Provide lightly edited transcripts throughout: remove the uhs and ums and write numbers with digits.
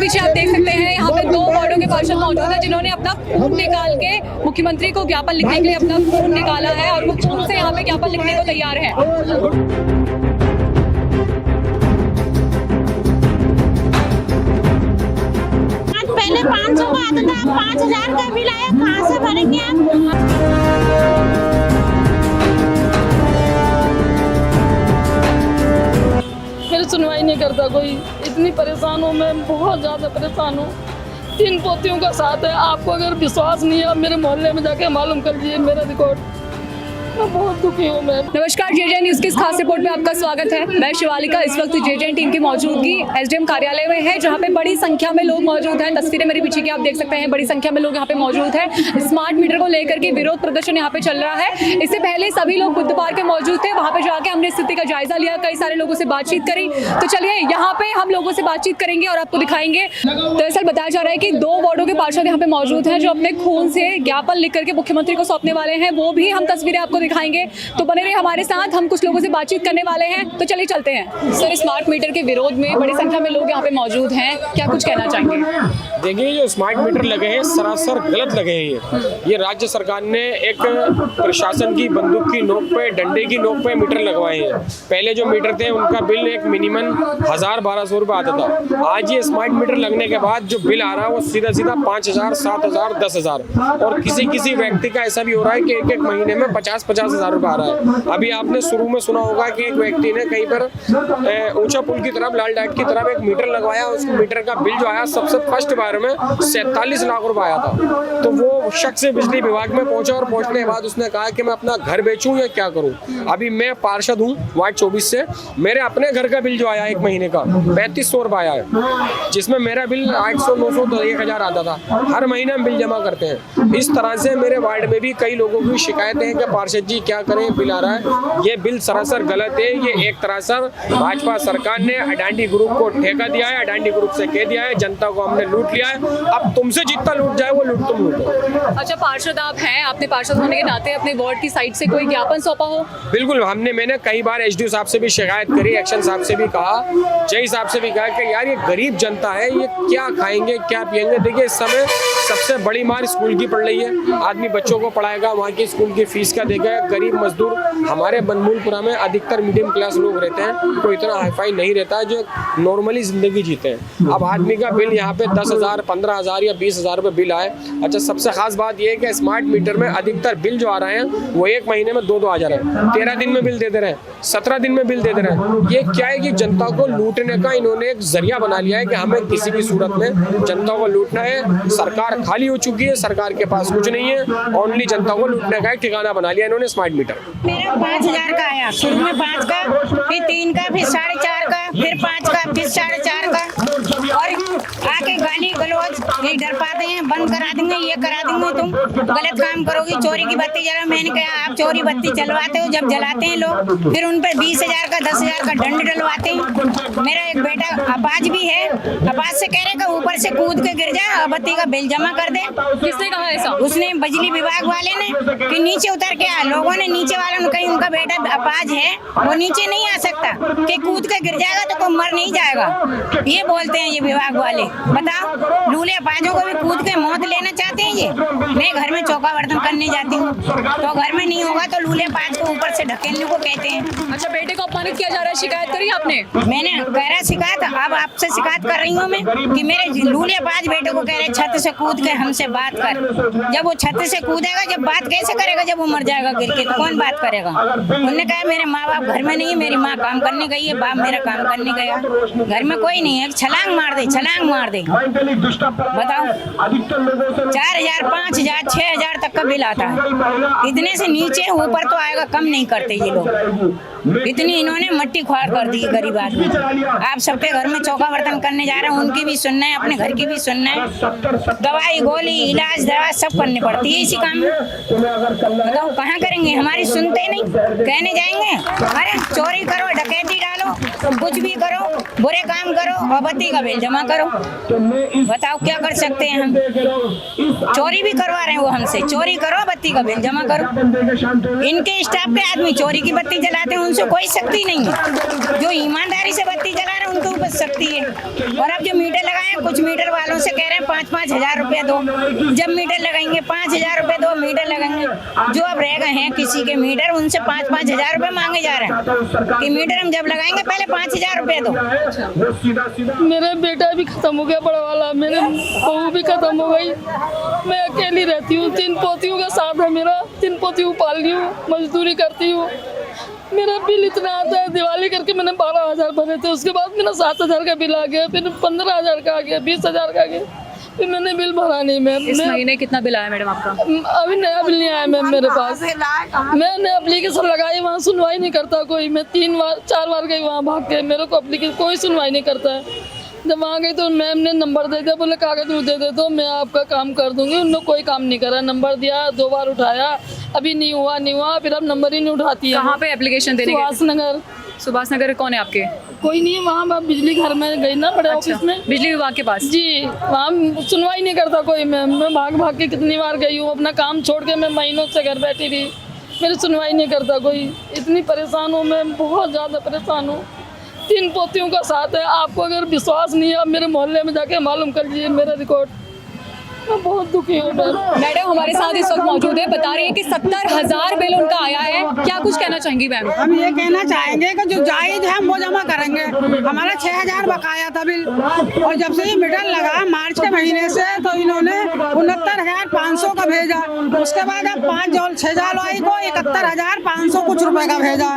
पीछे आप देख सकते हैं यहाँ पे 2 वार्डों के पार्षद मौजूद हैं जिन्होंने अपना खून निकाल के मुख्यमंत्री को ज्ञापन लिखने के लिए अपना खून निकाला है और वो खून से यहाँ पे ज्ञापन लिखने को तैयार है। पहले 500 का आता था, 5000 का बिल आया, कहाँ से भरेंगे आप? फिर सुनवाई नहीं करता कोई। इतनी परेशान हूँ मैं, बहुत ज़्यादा परेशान हूँ। 3 पोतियों का साथ है। आपको अगर विश्वास नहीं है, आप मेरे मोहल्ले में जाके मालूम कर लीजिए मेरा रिकॉर्ड। मैं बहुत दुखी हूँ मैं। नमस्कार, जेजे न्यूज़ की इस खास रिपोर्ट में आपका स्वागत है। मैं शिवालिका इस वक्त जेजे टीम की मौजूदगी एसडीएम कार्यालय में है, जहाँ पे बड़ी संख्या में लोग मौजूद हैं। तस्वीरें मेरे पीछे की आप देख सकते हैं, बड़ी संख्या में लोग यहाँ पे मौजूद हैं। स्मार्ट मीटर को लेकर के विरोध प्रदर्शन यहाँ पे चल रहा है। इससे पहले सभी लोग बुद्ध पार्क में मौजूद थे, वहाँ पे जाके हमने स्थिति का जायजा लिया, कई सारे लोगों से बातचीत करी। तो चलिए यहाँ पे हम लोगों से बातचीत करेंगे और आपको दिखाएंगे। दरअसल बताया जा रहा है कि 2 वार्डों के पार्षद यहाँ पे मौजूद हैं जो अपने खून से ज्ञापन लिख करके मुख्यमंत्री को सौंपने वाले हैं। वो भी हम तस्वीरें आपको दिखाएंगे, तो बने रहिए हमारे साथ। हम कुछ लोगों से बातचीत करने वाले हैं, तो चलिए चलते हैं। सर, स्मार्ट मीटर के विरोध में बड़ी संख्या में लोग यहाँ पे मौजूद हैं, क्या कुछ कहना चाहेंगे? देखिए, जो स्मार्ट मीटर लगे हैं सरासर गलत लगे हैं। ये राज्य सरकार ने एक प्रशासन की बंदूक की नोक पे, डंडे की नोक पे मीटर लगवाए हैं। पहले जो मीटर थे उनका बिल एक मिनिमम 1000-1200 रुपये आता था। आज ये स्मार्ट मीटर लगने के बाद जो बिल आ रहा है वो सीधा 5000, 7000, 10,000 और किसी व्यक्ति का ऐसा भी हो रहा है कि एक महीने में 50-50 हजार रुपये आ रहा है। अभी आपने शुरू में सुना होगा कि एक व्यक्ति ने कहीं पर ऊंचा पुल की तरफ, लाल डाइट की तरफ एक मीटर लगवाया। उस मीटर का बिल जो आया सबसे फर्स्ट बार में 47 लाख रुपए आया था। तो वो शख्स बिजली विभाग में पहुंचा और पहुंचने के बाद उसने कहा कि मैं अपना घर बेचूं या क्या करूं। अभी मैं पार्षद हूं वार्ड 24 से। मेरे अपने घर का बिल जो आया एक महीने का 3500 रुपये आया है, जिसमें मेरा बिल 800, 900 तो 1000 आता था। हर महीने हम बिल जमा करते हैं। इस तरह से मेरे वार्ड में भी कई लोगों की शिकायतें हैं कि पार्षद जी क्या करें, बिल आ रहा है। ये बिल सरासर गलत है। ये एक तरह से भाजपा सरकार ने अडानी ग्रुप को ठेका दिया है, अडानी ग्रुप से कह दिया है जनता को हमने लूट लिया है, अब तुमसे जितना लूट जाए वो लूट तुम लूटो। अच्छा, पार्षद आप हैं, आपने पार्षद होने के नाते अपने वार्ड की साइड से कोई ज्ञापन सौंपा हो? बिल्कुल, मैंने कई बार एसडीओ साहब से भी शिकायत करी, एक्शन साहब से भी कहा, जय साहब से भी कहा कि यार ये गरीब जनता है, ये क्या खाएंगे क्या पियेंगे। देखिए, इस समय सबसे बड़ी मार स्कूल की पड़ रही है। आदमी बच्चों को पढ़ाएगा, वहाँ की स्कूल की फीस का देगा। गरीब मजदूर हमारे बनमूलपुरा में अधिकतर मीडियम क्लास लोग रहते हैं, कोई इतना हाईफाई नहीं रहता है, जो नॉर्मली जिंदगी जीते हैं। अब आदमी का बिल यहाँ पे 10,000, 15,000 या 20,000 रुपये बिल आए। अच्छा, सबसे खास बात यह है कि स्मार्ट मीटर में अधिकतर बिल जो आ रहे हैं वो एक महीने में 2-2 आ जा रहे हैं, 13 दिन में बिल दे दे रहे हैं, 17 दिन में बिल दे दे रहे हैं। ये क्या है कि जनता को लूटने का इन्होंने एक जरिया बना लिया है कि हमें किसी भी सूरत में जनता को लूटना है। सरकार खाली हो चुकी है, सरकार के पास कुछ नहीं है, ओनली जनता को लूटने का एक ठिकाना बना लिया इन्होंने स्मार्ट मीटर। मेरा 5000 का आया, शुरू में 5 का, फिर 3 का, फिर 4.5 का, फिर 5 का, फिर 4.5 का। और आके गाली गलौज ये डर पाते हैं, बंद करा देंगे, ये करा देंगे, तुम गलत काम करोगी, चोरी की बत्ती जला। मैंने कहा आप चोरी बत्ती चलवाते हो, जब जलाते हैं लोग फिर उन पर 20,000 का 10,000 का दंड डलवाते हैं। मेरा एक बेटा अपाज भी है, अपाज से कह रहे कि ऊपर से कूद के गिर जाए, बत्ती का बिल जमा कर दे। किसने कहा ऐसा? उसने बिजली विभाग वाले ने कि नीचे उतर के आ। लोगों ने नीचे वालों ने कहीं उनका बेटा अपाज है, वो नीचे नहीं आ सकता कि कूद के गिर जाएगा तो कोई मर नहीं जाएगा, ये बोलते हैं ये विभाग वाले। बताओ, लूले अपाजों को भी कूद के मौत लेना चाहते हैं ये। मैं घर में चौका बर्तन करने जाती हूँ तो घर में नहीं होगा तो लूले अपाज को ऊपर से ढकेलने को कहते हैं। अच्छा, बेटे को अपमानित किया जा रहा है, शिकायत करी आपने? मैंने कह रहा शिकायत, अब आपसे शिकायत कर रही हूँ मैं कि मेरे लूले अपाज बेटे को कह रहे छत से कूद के हमसे बात कर। जब वो छत से कूदेगा, जब बात कैसे करेगा, जब वो मर जाएगा गिर के, तो कौन बात करेगा? उन्होंने कहा मेरे माँ बाप घर में नहीं है, मेरी माँ काम करने गई है, बाप मेरा काम करने गया, घर में कोई नहीं है। छलांग मार दे, छलांग मार दे। बताओ, 4,000, 5,000, 6,000 तक का बिल आता है। इतने से नीचे ऊपर तो आएगा, कम नहीं करते ये लोग। इतनी इन्होंने मट्टी ख्वार कर दी गरीब आदमी। आप सबके घर में चौका बर्तन करने जा रहे हैं, उनकी भी सुनना है, अपने घर की भी सुनना है। दवाई गोली इलाज दवा सब करनी पड़ती है इसी काम में। बताओ कहाँ करेंगे, हमारी सुनते ही नहीं। कहने जाएंगे अरे चोरी करो, डकैती डालो, कुछ भी करो, बुरे काम करो और बत्ती का बिल जमा करो। बताओ क्या कर सकते हैं हम। चोरी भी करवा रहे हैं वो हमसे, चोरी करो बत्ती का बिल जमा करो। इनके स्टाफ के आदमी चोरी की बत्ती जलाते हैं, उनसे कोई शक्ति नहीं है। जो ईमानदारी से बत्ती जला रहे हैं उनको ऊपर शक्ति है। और अब जो मीटर लगाए हैं, कुछ मीटर वालों से कह रहे हैं 5-5 हजार रुपया दो। जब मीटर लगाएंगे 5 हजार रुपये दो, मीटर लगाएंगे। जो अब रह गए हैं किसी के मीटर, उनसे 5-5 हजार रुपये मांगे जा रहे हैं कि मीटर हम जब लगाएंगे पहले 5 हजार रुपये दो। मेरा बेटा भी खत्म हो गया बड़ा वाला, मेरे बहू भी खत्म हो गई। मैं अकेली रहती हूँ, 3 पोतियों का साथ है मेरा, 3 पोतियों पाल रही हूँ, मजदूरी करती हूँ। मेरा बिल इतना आता है, दिवाली करके मैंने 12 हजार भरे थे, उसके बाद मेरा 7 हजार का बिल आ गया, फिर 15 हजार का आ गया, 20 हजार का आ गया, फिर मैंने बिल भरा नहीं। इस महीने कितना बिल आया मैडम आपका? अभी नया बिल नहीं आया मैम मेरे पास। मैंने एप्लीकेशन लगाई, वहाँ सुनवाई नहीं करता कोई। मैं 3-4 बार गई वहाँ भाग के, मेरे को एप्लीकेशन कोई सुनवाई नहीं करता है। जब वहाँ गई तो मैम ने नंबर दे दिया, बोले कागज मुझे दे दे दो, मैं आपका काम कर दूंगी। उन्होंने कोई काम नहीं करा, नंबर दिया, 2 बार उठाया, अभी नहीं हुआ, फिर अब नंबर ही नहीं उठाती है। कहाँ पे एप्लीकेशन देने गए? सुभाष नगर। कौन है आपके? कोई नहीं है वहाँ, मैं बिजली घर में गई ना, बड़े ऑफिस में, बिजली विभाग के पास। जी, वहाँ सुनवाई नहीं करता कोई। मैं भाग के कितनी बार गई हूँ, अपना काम छोड़ के मैं महीनों से घर बैठी थी, मेरी सुनवाई नहीं करता कोई। इतनी परेशान हूँ मैं, बहुत ज़्यादा परेशान हूँ। 3 पोतियों का साथ है। आपको अगर विश्वास नहीं है, आप मेरे मोहल्ले में जाके मालूम कर लीजिए मेरा रिकॉर्ड। मैं बहुत दुखी हूँ मैडम हमारे साथ इस वक्त मौजूद है, बता रही है कि 70 हजार बिल उनका आया है। क्या कुछ कहना चाहेंगी मैम? हम ये कहना चाहेंगे कि जो जायज है हम वो जमा करेंगे। हमारा 6,000 बकाया था बिल, और जब से ये मीटर लगा मार्च के महीने से, तो इन्होंने 69,500 का भेजा। उसके बाद अब 6 जुलाई को 71,500 कुछ रुपए का भेजा।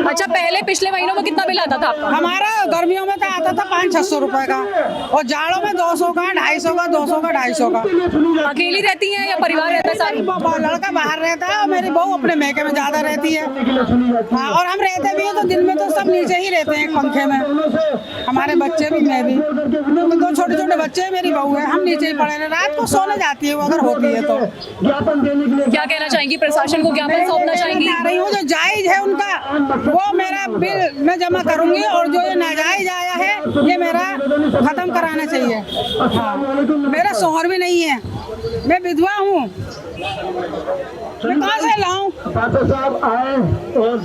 अच्छा, पहले पिछले महीनों में कितना बिल आता था आपका? हमारा गर्मियों में तो आता था 500-600 रुपए का, और जाड़ों में 200 का, 250 का, 200 का, 250 का। अकेली रहती हैं या परिवार रहता है साथ? लड़का बाहर रहता है और मेरी बहू अपने मैके में ज्यादा रहती है। हाँ, और हम रहते भी हैं तो दिन में तो सब नीचे ही रहते हैं पंखे में। हमारे बच्चे भी, मैं भी, 2 छोटे बच्चे हैं, मेरी बहू है, हम नीचे ही पड़े हैं। रात को सोने जाती है वो अगर होती है तो। क्या कहना चाहेंगी? प्रशासन को ज्ञापन सौंपना चाहेंगी? चाह रही हूँ जो जायज है उनका वो मेरा बिल मैं जमा करूंगी, और जो ये नाजायज आया है ये मेरा खत्म कराना चाहिए। हाँ, मेरा शौहर भी नहीं है, मैं विधवा हूँ, मैं कहाँ से लाऊं?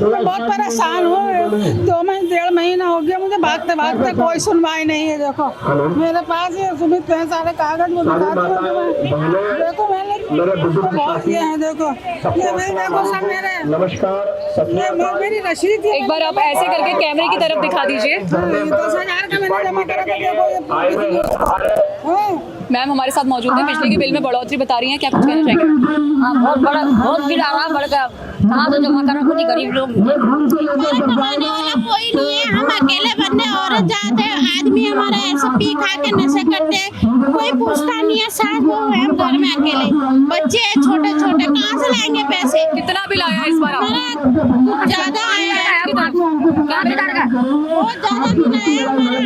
मैं बहुत परेशान हूँ। 1.5 महीना हो गया मुझे भागते भागते, कोई सुनवाई नहीं है। देखो मेरे पास ये सुमित हैं सारे कागज, वो दिखाती हूँ। देखो मैंने बहुत ये है, देखो ये देखो सब मेरे, ये मेरी रसीद है। एक बार आप ऐसे करके कैमरे की तरफ दिखा दीजिए। 10,000 का मैंने जमा करा था, देखो ये। मैम हमारे साथ मौजूद है, बिजली के बिल में बढ़ोतरी बता रही हैं, क्या कुछ कहना चाहेंगे? हाँ, बहुत बिल आ रहा बढ़ गया। कहाँ से जमा करा, कुछ गरीब लोग। कमाने वाला कोई नहीं है, हम अकेले बंदे औरत जाते हैं, आदमी हमारा ऐसे पी खा के नशे करते, कोई पूछता नहीं है। सास बहू है, हम घर में अकेले, बच्चे हैं छोटे छोटे, कहाँ से लाएंगे पैसे? कितना बिल आया है इस बार आपका? हमारा ज्यादा आया है, बहुत ज्यादा बिल आया हमारा।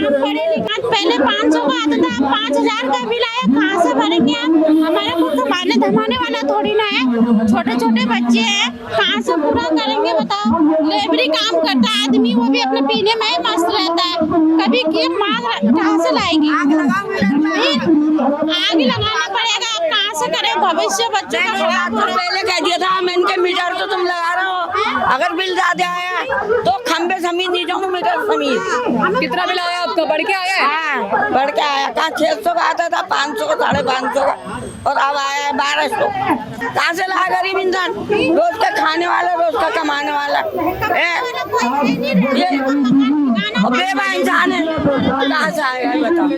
पहले 500 का आता था, 5,000 का बिल आया, कहाँ से भरेंगे आप? हमारा कुछ कमाने धमाने वाला थोड़ी ना है, छोटे छोटे बच्चे हैं, कहाँ से पूरा करेंगे बताओ? लेबरी काम करता है आदमी, वो भी अपने पीने में ही मस्त रहता है, कभी की मांग कहाँ से लाएगी? आग लगाना पड़ेगा, कहाँ से करें? भविष्य बच्चों का पहले कह दिया था मैं इनके मीटर तो तुम लगा रहे हो, अगर बिल ज्यादा आया तो खंबे समीत दी जाऊँ, मीटर समीत। कितना बिल आया आपका? बढ़ के आया है? हाँ, बढ़ के आया। कहाँ 600 का आता था, 500 का, 550 का, और अब आया है 1200। कहाँ से लाए गरीब इंसान? रोज का खाने वाला, रोज का कमाने वाला ये बेवा इंसान है, कहाँ से आएगा बताओ?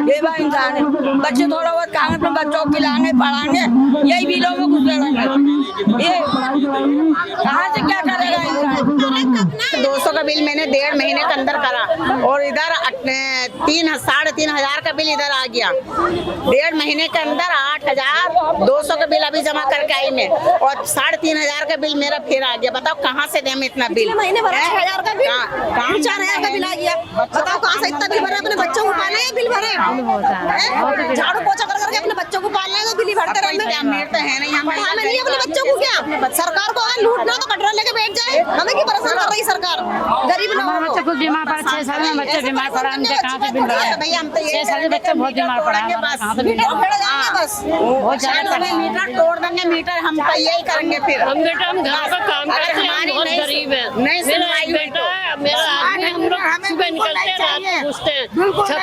बेवा इंसान है। बच्चे थोड़ा बहुत काम अपने बच्चों को खिलाएंगे, पढ़ाएंगे, यही बिलों में घुस रहेंगे। ये कहाँ से क्या करेगा इंसान? 200 का बिल मैंने 1.5 महीने के अंदर करा, और इधर 3,500 का बिल इधर आ गया। 1.5 महीने के अंदर 8,200 का बिल अभी जमा करके आई मैं, और 3,500 का बिल मेरा फिर आ गया। बताओ कहाँ से दें इतना बिल? 6,000 का बिल, 4,000 का बिल आ गया। बताओ कहाँ पैसा इतना बिल भरे, अपने बच्चों को पालना है बिल भरे, झाड़ू पोछा कर करके अपने बच्चों को पालना है तो बिल भरते रहना। अमीर तो है नहीं, हमें नहीं अपने बच्चों को क्या, सरकार को अगर लूटना तो कटरा लेके बैठ जाए, हमें क्यों परेशान कर रही सरकार गरीब लोगों को। बच्चे कुछ बीमार पड़ा, 6 साल में बच्चे बीमार पड़ा, उनके कहाँ से बिल भरा है? भैया हम तो 6 साल के बच्चे बहुत बीमार पड़ा है, कहाँ से बिल भरा? बस बहुत ज्यादा पड़ा है। मीटर तोड़ देंगे, मीटर हम तो यही करेंगे फिर। हम बेटा हम घर का काम करते हैं, हम बहुत गरीब है। मेरा एक बेटा है, मेरा आदमी, हम लोग सुबह निकलते हैं, रात को घुसते हैं।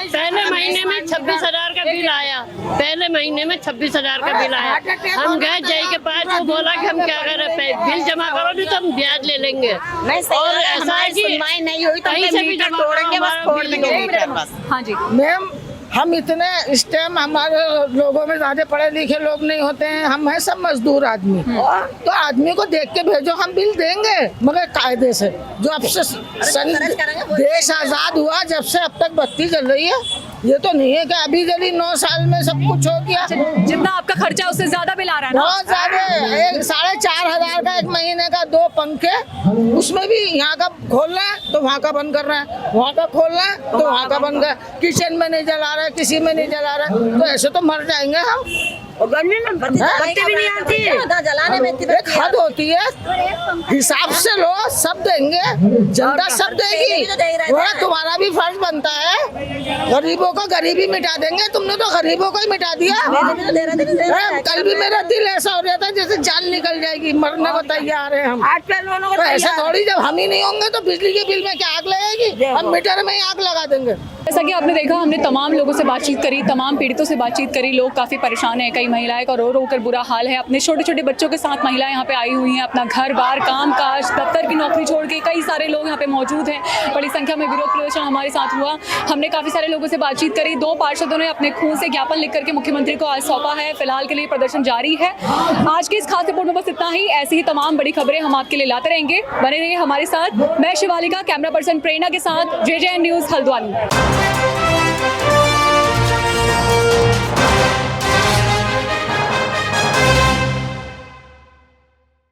पहले महीने में 26,000 का बिल आया, पहले महीने में 26,000 का बिल आया। हम गए जय के पास, वो बोला कि हम क्या करें, बिल जमा करो नहीं तो हम ब्याज ले लेंगे। और ऐसा है कि नहीं हुई तो कहीं से भी जमा तोड़ेंगे, बस तोड़ देंगे मीटर बस। हाँ जी, मैम हम इतने इस टाइम हमारे लोगों में ज्यादा पढ़े लिखे लोग नहीं होते हैं, हम हैं सब मजदूर आदमी, तो आदमी को देख के भेजो, हम बिल देंगे मगर कायदे से। जो अब से देश आजाद हुआ जब से अब तक बत्ती जल रही है, ये तो नहीं है कि अभी जली 9 साल में सब कुछ हो गया। जितना आपका खर्चा उससे ज्यादा बिल आ रहा है ना? बहुत ज्यादा, 4,500 का एक महीने का 2 पंखे, उसमें भी यहाँ का खोलना है तो वहाँ का बंद कर रहा है, वहाँ का खोलना है तो वहाँ का बंद कर, किचन में नहीं जला रहा है, किसी में नहीं जला रहा है, तो ऐसे तो मर जाएंगे हम। और गर्मी में बत्ती भी नहीं आती है, जलाने में एक हद होती है, हिसाब से लो, सब देंगे, जनता सब देगी, वह तुम्हारा भी फर्ज बनता है। गरीबों को गरीबी मिटा देंगे, तुमने तो गरीबों को ही मिटा दिया। कल भी मेरा दिल ऐसा हो रहा था जैसे जान निकल जाएगी, मरने को तैयार है हम। तो ऐसा थोड़ी, जब हम ही नहीं होंगे तो बिजली के बिल में क्या आग लगेगी, हम मीटर में ही आग लगा देंगे। जैसा कि आपने देखा, हमने तमाम लोगों से बातचीत करी, तमाम पीड़ितों से बातचीत करी। लोग काफ़ी परेशान हैं, कई महिलाएं का रो रो कर बुरा हाल है। अपने छोटे छोटे बच्चों के साथ महिलाएं यहाँ पे आई हुई हैं, अपना घर बार, काम काज, दफ्तर की नौकरी छोड़ के कई सारे लोग यहाँ पे मौजूद हैं। बड़ी संख्या में विरोध प्रदर्शन हमारे साथ हुआ। हमने काफ़ी सारे लोगों से बातचीत करी। 2 पार्षदों ने अपने खून से ज्ञापन लिख करके मुख्यमंत्री को आज सौंपा है। फिलहाल के लिए प्रदर्शन जारी है। आज के इस खास रिपोर्ट में बस इतना ही। ऐसी ही तमाम बड़ी खबरें हम आपके लिए लाते रहेंगे, बने रहिए हमारे साथ। मैं शिवालिका, कैमरा पर्सन प्रेरणा के साथ, JJN न्यूज़ हल्द्वानी।